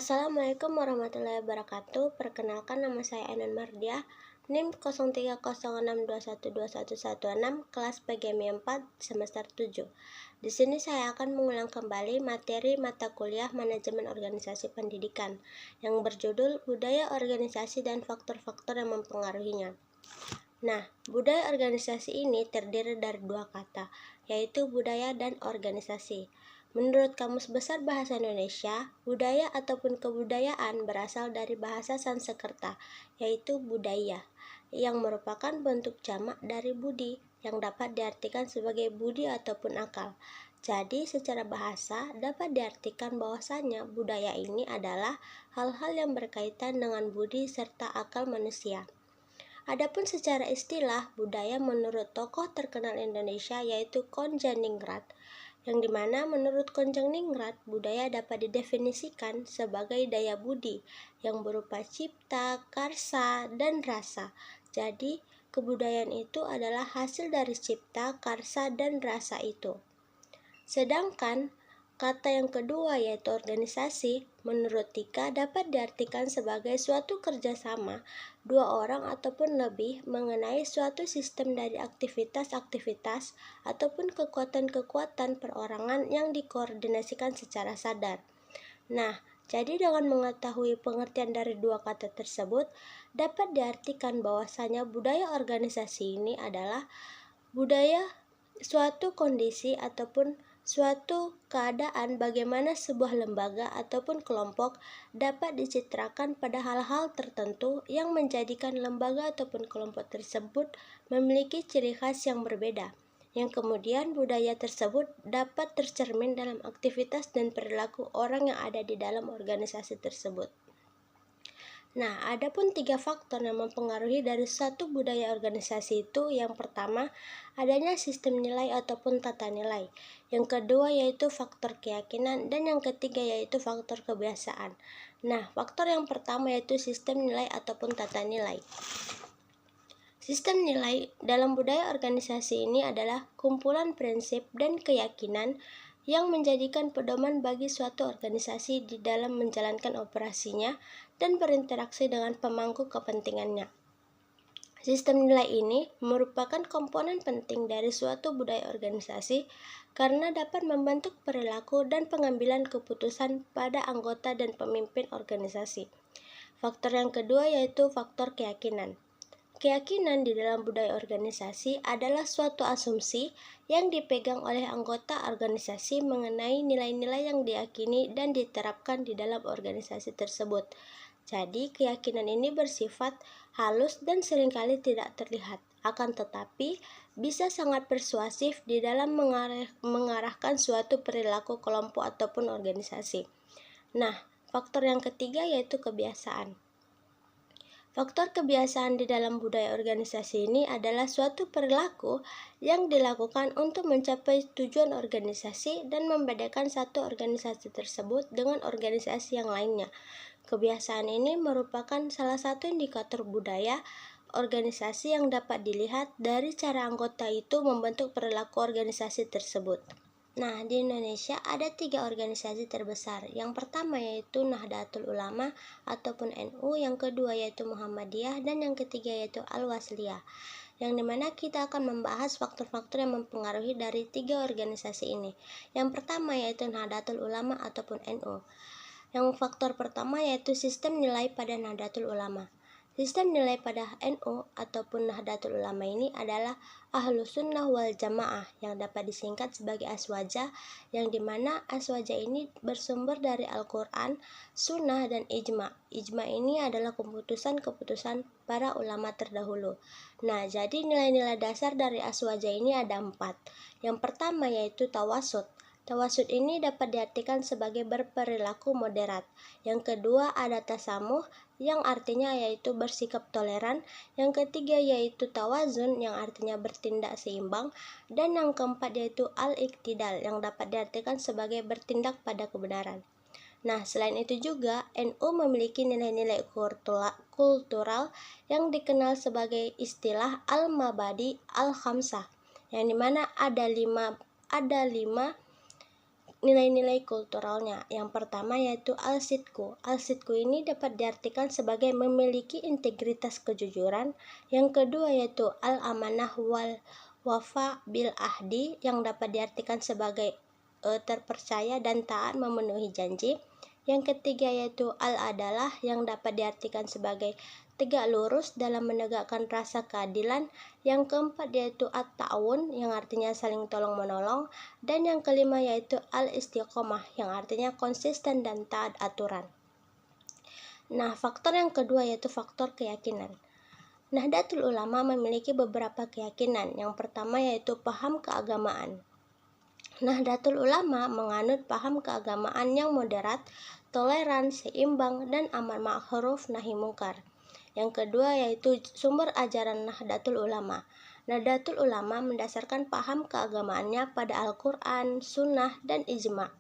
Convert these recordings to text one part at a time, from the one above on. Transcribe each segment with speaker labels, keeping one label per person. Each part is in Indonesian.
Speaker 1: Assalamualaikum warahmatullahi wabarakatuh. Perkenalkan, nama saya Ainun Mardiah, NIM 0306212116, kelas PGMI 4 semester 7. Di sini saya akan mengulang kembali materi mata kuliah Manajemen Organisasi Pendidikan yang berjudul Budaya Organisasi dan Faktor-faktor yang Mempengaruhinya. Nah, budaya organisasi ini terdiri dari dua kata, yaitu budaya dan organisasi. Menurut Kamus Besar Bahasa Indonesia, budaya ataupun kebudayaan berasal dari bahasa Sanskerta, yaitu budaya, yang merupakan bentuk jamak dari budi, yang dapat diartikan sebagai budi ataupun akal. Jadi, secara bahasa dapat diartikan bahwasanya budaya ini adalah hal-hal yang berkaitan dengan budi serta akal manusia. Adapun secara istilah, budaya menurut tokoh terkenal Indonesia yaitu Konjaningrat, yang dimana menurut Konjaningrat, budaya dapat didefinisikan sebagai daya budi yang berupa cipta, karsa, dan rasa. Jadi, kebudayaan itu adalah hasil dari cipta, karsa, dan rasa itu. Sedangkan kata yang kedua yaitu organisasi, menurut Tika dapat diartikan sebagai suatu kerjasama dua orang ataupun lebih mengenai suatu sistem dari aktivitas-aktivitas ataupun kekuatan-kekuatan perorangan yang dikoordinasikan secara sadar. Nah, jadi dengan mengetahui pengertian dari dua kata tersebut, dapat diartikan bahwasanya budaya organisasi ini adalah budaya suatu kondisi ataupun suatu keadaan bagaimana sebuah lembaga ataupun kelompok dapat dicitrakan pada hal-hal tertentu yang menjadikan lembaga ataupun kelompok tersebut memiliki ciri khas yang berbeda, yang kemudian budaya tersebut dapat tercermin dalam aktivitas dan perilaku orang yang ada di dalam organisasi tersebut. Nah, adapun 3 faktor yang mempengaruhi dari suatu budaya organisasi itu, yang pertama, adanya sistem nilai ataupun tata nilai. Yang kedua yaitu faktor keyakinan, dan yang ketiga yaitu faktor kebiasaan. Nah, faktor yang pertama yaitu sistem nilai ataupun tata nilai. Sistem nilai dalam budaya organisasi ini adalah kumpulan prinsip dan keyakinan yang menjadikan pedoman bagi suatu organisasi di dalam menjalankan operasinya dan berinteraksi dengan pemangku kepentingannya. Sistem nilai ini merupakan komponen penting dari suatu budaya organisasi karena dapat membentuk perilaku dan pengambilan keputusan pada anggota dan pemimpin organisasi. Faktor yang kedua yaitu faktor keyakinan. Keyakinan di dalam budaya organisasi adalah suatu asumsi yang dipegang oleh anggota organisasi mengenai nilai-nilai yang diyakini dan diterapkan di dalam organisasi tersebut. Jadi, keyakinan ini bersifat halus dan seringkali tidak terlihat, akan tetapi bisa sangat persuasif di dalam mengarahkan suatu perilaku kelompok ataupun organisasi. Nah, faktor yang ketiga yaitu kebiasaan. Faktor kebiasaan di dalam budaya organisasi ini adalah suatu perilaku yang dilakukan untuk mencapai tujuan organisasi dan membedakan satu organisasi tersebut dengan organisasi yang lainnya. Kebiasaan ini merupakan salah satu indikator budaya organisasi yang dapat dilihat dari cara anggota itu membentuk perilaku organisasi tersebut. Nah, di Indonesia ada 3 organisasi terbesar. Yang pertama yaitu Nahdlatul Ulama ataupun NU, yang kedua yaitu Muhammadiyah, dan yang ketiga yaitu Al-Wasliyah. Yang dimana kita akan membahas faktor-faktor yang mempengaruhi dari 3 organisasi ini. Yang pertama yaitu Nahdlatul Ulama ataupun NU. Yang faktor pertama yaitu sistem nilai pada Nahdlatul Ulama. Sistem nilai pada NU ataupun Nahdlatul Ulama ini adalah Ahlus Sunnah wal Jamaah, yang dapat disingkat sebagai Aswaja, yang dimana Aswaja ini bersumber dari Al-Quran, Sunnah, dan Ijma. Ijma ini adalah keputusan-keputusan para ulama terdahulu. Nah, jadi nilai-nilai dasar dari Aswaja ini ada 4. Yang pertama yaitu tawasud. Tawasud ini dapat diartikan sebagai berperilaku moderat. Yang kedua ada tasamuh, yang artinya yaitu bersikap toleran. Yang ketiga yaitu tawazun, yang artinya bertindak seimbang. Dan yang keempat yaitu al-iktidal, yang dapat diartikan sebagai bertindak pada kebenaran. Nah, selain itu juga NU memiliki nilai-nilai kultural yang dikenal sebagai istilah al-mabadi al-khamsah, yang dimana ada lima nilai-nilai kulturalnya. Yang pertama yaitu al-sidku. Al-sidku ini dapat diartikan sebagai memiliki integritas kejujuran. Yang kedua yaitu al-amanah wal wafa bil ahdi, yang dapat diartikan sebagai terpercaya dan taat memenuhi janji. Yang ketiga yaitu al-adalah, yang dapat diartikan sebagai tegak lurus dalam menegakkan rasa keadilan. Yang keempat yaitu at-ta'awun, yang artinya saling tolong-menolong. Dan yang kelima yaitu al-istiqomah, yang artinya konsisten dan taat aturan. Nah, faktor yang kedua yaitu faktor keyakinan. Nahdlatul Ulama memiliki beberapa keyakinan. Yang pertama yaitu paham keagamaan. Nahdlatul Ulama menganut paham keagamaan yang moderat, toleran, seimbang, dan amar ma'ruf nahi mungkar. Yang kedua yaitu sumber ajaran Nahdlatul Ulama. Nahdlatul Ulama mendasarkan paham keagamaannya pada Al-Quran, Sunnah, dan Ijma'.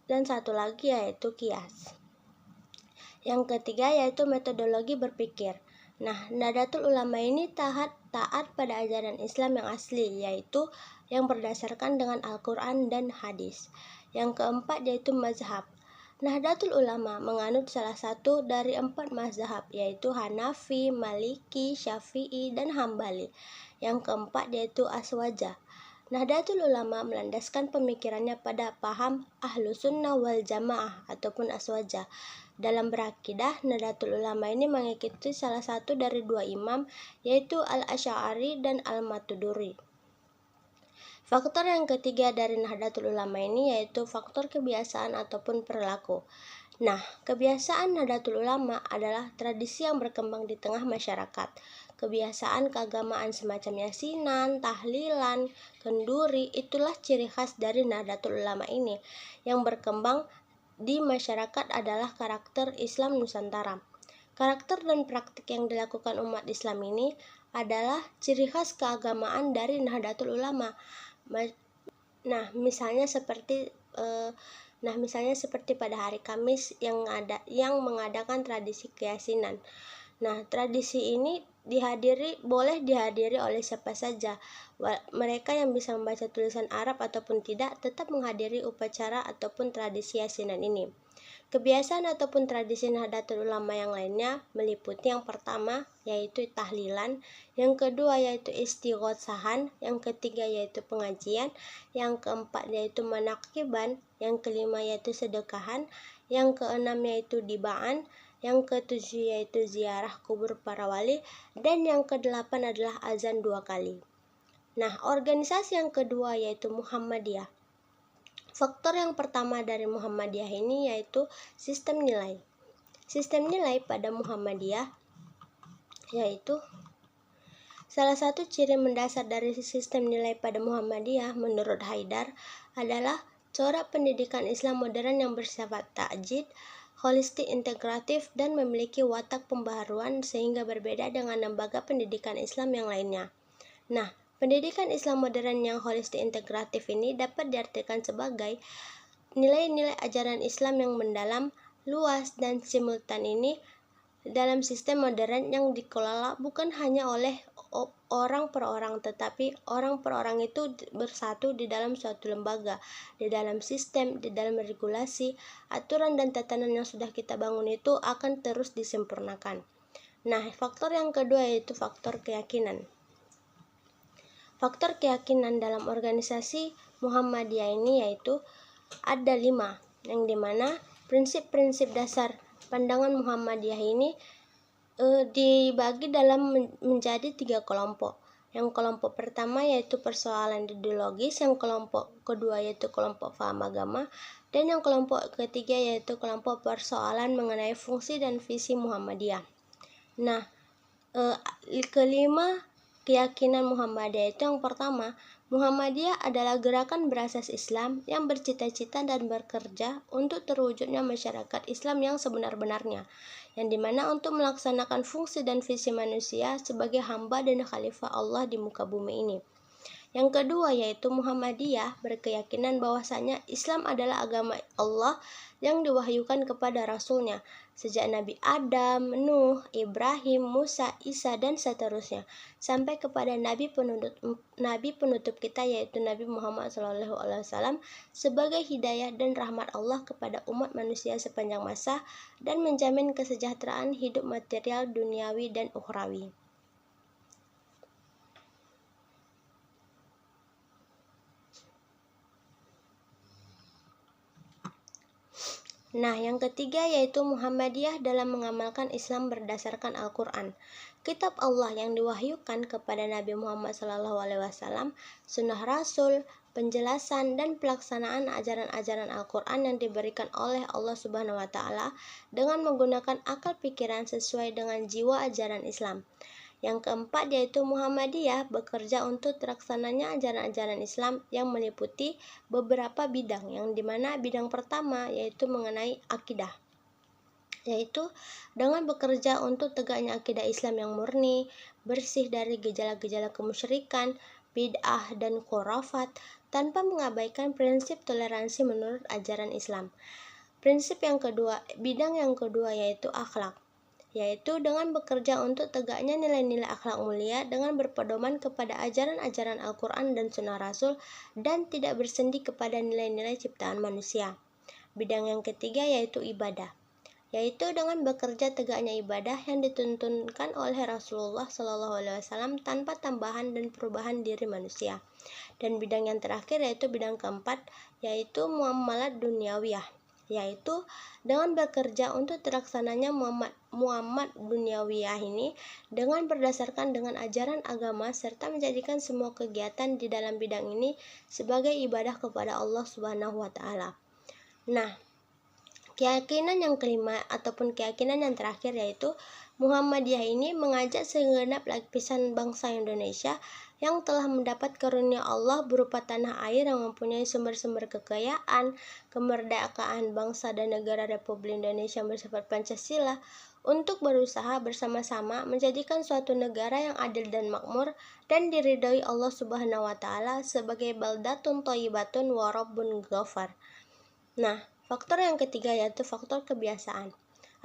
Speaker 1: Dan satu lagi yaitu qiyas. Yang ketiga yaitu metodologi berpikir. Nah, Nahdlatul Ulama ini taat pada ajaran Islam yang asli, yaitu yang berdasarkan dengan Al-Quran dan hadis. Yang keempat yaitu mazhab. Nahdlatul Ulama menganut salah satu dari 4 mazhab, yaitu Hanafi, Maliki, Syafi'i, dan Hambali. Yang keempat yaitu aswaja. Nahdlatul Ulama melandaskan pemikirannya pada paham Ahlus Sunnah wal Jamaah ataupun aswaja. Dalam berakidah, Nahdlatul Ulama ini mengikuti salah satu dari 2 imam, yaitu Al-Asy'ari dan Al-Matuduri. Faktor yang ketiga dari Nahdlatul Ulama ini yaitu faktor kebiasaan ataupun perilaku. Nah, kebiasaan Nahdlatul Ulama adalah tradisi yang berkembang di tengah masyarakat. Kebiasaan keagamaan semacam yasinan, tahlilan, kenduri, itulah ciri khas dari Nahdlatul Ulama ini. Yang berkembang di masyarakat adalah karakter Islam Nusantara. Karakter dan praktik yang dilakukan umat Islam ini adalah ciri khas keagamaan dari Nahdlatul Ulama. Nah, misalnya seperti pada hari Kamis yang mengadakan tradisi keyasinan. Nah, tradisi ini boleh dihadiri oleh siapa saja. Mereka yang bisa membaca tulisan Arab ataupun tidak tetap menghadiri upacara ataupun tradisi yasinan ini. Kebiasaan ataupun tradisi Nahdlatul Ulama yang lainnya meliputi yang pertama yaitu tahlilan, yang kedua yaitu istighosahan, yang ketiga yaitu pengajian, yang keempat yaitu manaqiban, yang kelima yaitu sedekahan, yang keenam yaitu dibaan, yang ketujuh yaitu ziarah kubur para wali, dan yang kedelapan adalah azan 2 kali. Nah, organisasi yang kedua yaitu Muhammadiyah. Faktor yang pertama dari Muhammadiyah ini yaitu sistem nilai. Sistem nilai pada Muhammadiyah yaitu salah satu ciri mendasar dari sistem nilai pada Muhammadiyah menurut Haidar adalah corak pendidikan Islam modern yang bersifat ta'jid, holistik, integratif, dan memiliki watak pembaharuan sehingga berbeda dengan lembaga pendidikan Islam yang lainnya. Nah, pendidikan Islam modern yang holistik integratif ini dapat diartikan sebagai nilai-nilai ajaran Islam yang mendalam, luas, dan simultan ini dalam sistem modern yang dikelola bukan hanya oleh orang per orang, tetapi orang per orang itu bersatu di dalam suatu lembaga, di dalam sistem, di dalam regulasi, aturan dan tatanan yang sudah kita bangun itu akan terus disempurnakan. Nah, faktor yang kedua yaitu faktor keyakinan. Faktor keyakinan dalam organisasi Muhammadiyah ini yaitu ada 5, yang dimana prinsip-prinsip dasar pandangan Muhammadiyah ini dibagi dalam menjadi 3 kelompok. Yang kelompok pertama yaitu persoalan ideologis, yang kelompok kedua yaitu kelompok paham agama, dan yang kelompok ketiga yaitu kelompok persoalan mengenai fungsi dan visi Muhammadiyah. Nah, kelima keyakinan Muhammadiyah itu yang pertama, Muhammadiyah adalah gerakan berasas Islam yang bercita-cita dan bekerja untuk terwujudnya masyarakat Islam yang sebenar-benarnya, yang dimana untuk melaksanakan fungsi dan visi manusia sebagai hamba dan khalifah Allah di muka bumi ini. Yang kedua yaitu Muhammadiyah berkeyakinan bahwasanya Islam adalah agama Allah yang diwahyukan kepada Rasulnya, sejak Nabi Adam, Nuh, Ibrahim, Musa, Isa, dan seterusnya, sampai kepada Nabi penutup kita yaitu Nabi Muhammad SAW sebagai hidayah dan rahmat Allah kepada umat manusia sepanjang masa dan menjamin kesejahteraan hidup material, duniawi, dan ukhrawi. Nah, yang ketiga yaitu Muhammadiyah dalam mengamalkan Islam berdasarkan Al-Quran, kitab Allah yang diwahyukan kepada Nabi Muhammad SAW, sunnah Rasul, penjelasan dan pelaksanaan ajaran-ajaran Al-Quran yang diberikan oleh Allah Subhanahu wa Ta'ala dengan menggunakan akal pikiran sesuai dengan jiwa ajaran Islam. Yang keempat yaitu Muhammadiyah bekerja untuk terlaksananya ajaran-ajaran Islam yang meliputi beberapa bidang, yang dimana bidang pertama yaitu mengenai akidah, yaitu dengan bekerja untuk tegaknya akidah Islam yang murni, bersih dari gejala-gejala kemusyrikan, bid'ah, dan khurafat, tanpa mengabaikan prinsip toleransi menurut ajaran Islam. Bidang yang kedua yaitu akhlak, yaitu dengan bekerja untuk tegaknya nilai-nilai akhlak mulia dengan berpedoman kepada ajaran-ajaran Al-Quran dan Sunnah Rasul dan tidak bersendi kepada nilai-nilai ciptaan manusia. Bidang yang ketiga yaitu ibadah, yaitu dengan bekerja tegaknya ibadah yang dituntunkan oleh Rasulullah SAW tanpa tambahan dan perubahan diri manusia. Dan bidang yang terakhir yaitu bidang keempat yaitu muamalat duniawiyah, yaitu dengan bekerja untuk terlaksananya muamalat duniawiyah ini dengan berdasarkan dengan ajaran agama serta menjadikan semua kegiatan di dalam bidang ini sebagai ibadah kepada Allah Subhanahu wa Ta'ala. Nah, keyakinan yang kelima ataupun keyakinan yang terakhir yaitu Muhammadiyah ini mengajak segenap lapisan bangsa Indonesia yang telah mendapat karunia Allah berupa tanah air yang mempunyai sumber-sumber kekayaan, kemerdekaan bangsa dan negara Republik Indonesia yang bersifat Pancasila untuk berusaha bersama-sama menjadikan suatu negara yang adil dan makmur dan diridhoi Allah Subhanahu wa Ta'ala sebagai baldatun thayyibatun wa rabbun ghafar. Nah, faktor yang ketiga yaitu faktor kebiasaan.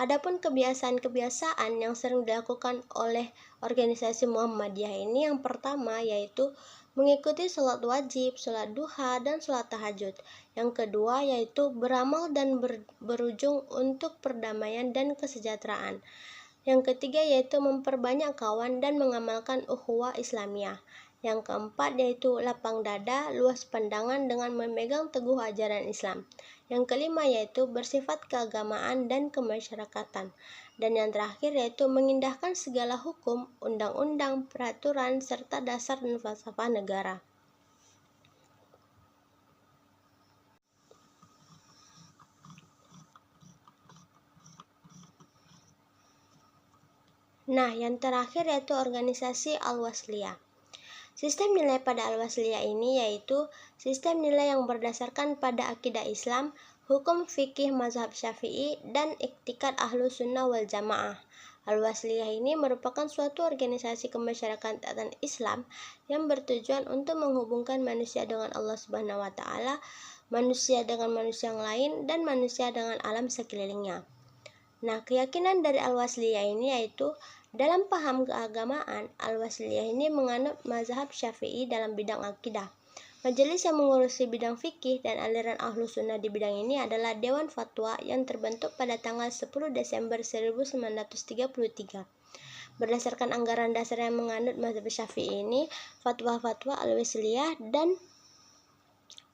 Speaker 1: Adapun kebiasaan-kebiasaan yang sering dilakukan oleh organisasi Muhammadiyah ini yang pertama yaitu mengikuti sholat wajib, sholat duha, dan sholat tahajud. Yang kedua yaitu beramal dan berujung untuk perdamaian dan kesejahteraan. Yang ketiga yaitu memperbanyak kawan dan mengamalkan ukhuwah Islamiyah. Yang keempat yaitu lapang dada, luas pandangan dengan memegang teguh ajaran Islam. Yang kelima yaitu bersifat keagamaan dan kemasyarakatan. Dan yang terakhir yaitu mengindahkan segala hukum, undang-undang, peraturan, serta dasar dan falsafah negara. Nah, yang terakhir yaitu organisasi Al-Wasliyah. Sistem nilai pada Al-Wasliyah ini yaitu sistem nilai yang berdasarkan pada akidah Islam, hukum fikih mazhab Syafi'i, dan iktikad Ahlu Sunnah wal Jamaah. Al-Wasliyah ini merupakan suatu organisasi kemasyarakatan Islam yang bertujuan untuk menghubungkan manusia dengan Allah Subhanahu wa Ta'ala, manusia dengan manusia yang lain, dan manusia dengan alam sekelilingnya. Nah, keyakinan dari Al-Wasliyah ini yaitu dalam paham keagamaan, Al-Wasliyah ini menganut mazhab Syafi'i dalam bidang akidah. Majelis yang mengurusi bidang fikih dan aliran Ahlu Sunnah di bidang ini adalah Dewan Fatwa yang terbentuk pada tanggal 10 Desember 1933. Berdasarkan anggaran dasar yang menganut mazhab Syafi'i ini, fatwa-fatwa Al-Wasliyah dan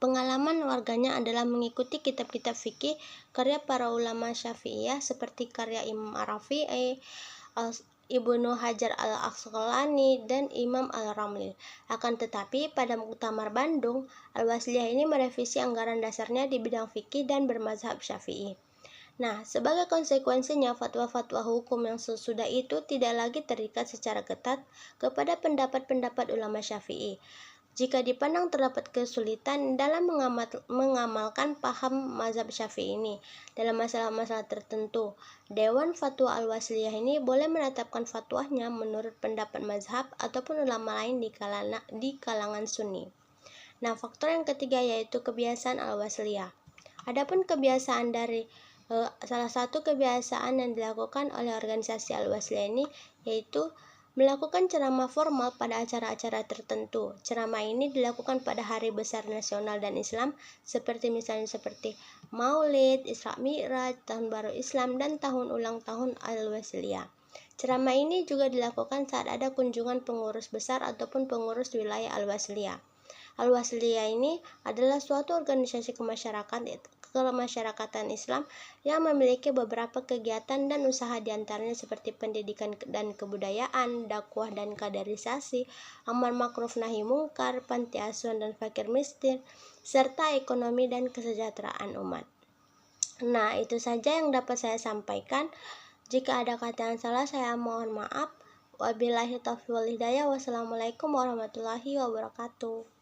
Speaker 1: pengalaman warganya adalah mengikuti kitab-kitab fikih karya para ulama Syafi'iyah seperti karya Imam Ar-Rafi'i, Ibnu Hajar Al-Asqalani, dan Imam Al-Ramli. Akan tetapi pada Muktamar Bandung, Al-Wasliyah ini merevisi anggaran dasarnya di bidang fikih dan bermazhab Syafi'i. Nah, sebagai konsekuensinya fatwa-fatwa hukum yang sesudah itu tidak lagi terikat secara ketat kepada pendapat-pendapat ulama Syafi'i. Jika dipandang terdapat kesulitan dalam mengamalkan paham mazhab Syafi'i ini dalam masalah-masalah tertentu, Dewan Fatwa Al-Wasliyah ini boleh menetapkan fatwanya menurut pendapat mazhab ataupun ulama lain di kalangan Sunni. Nah, faktor yang ketiga yaitu kebiasaan Al-Wasliyah. Adapun kebiasaan dari Salah satu kebiasaan yang dilakukan oleh organisasi Al-Wasliyah ini yaitu melakukan ceramah formal pada acara-acara tertentu. Ceramah ini dilakukan pada hari besar nasional dan Islam seperti Maulid, Isra Mi'raj, Tahun Baru Islam, dan tahun ulang tahun Al-Wasliyah. Ceramah ini juga dilakukan saat ada kunjungan pengurus besar ataupun pengurus wilayah Al-Wasliyah. Al-Wasliyah ini adalah suatu organisasi kemasyarakatan Islam yang memiliki beberapa kegiatan dan usaha diantaranya seperti pendidikan dan kebudayaan, dakwah dan kaderisasi, amar makruf nahi mungkar, panti asuhan dan fakir miskin, serta ekonomi dan kesejahteraan umat. Nah, itu saja yang dapat saya sampaikan. Jika ada kata yang salah, saya mohon maaf. Wabillahi taufiq wal hidayah. Wassalamualaikum warahmatullahi wabarakatuh.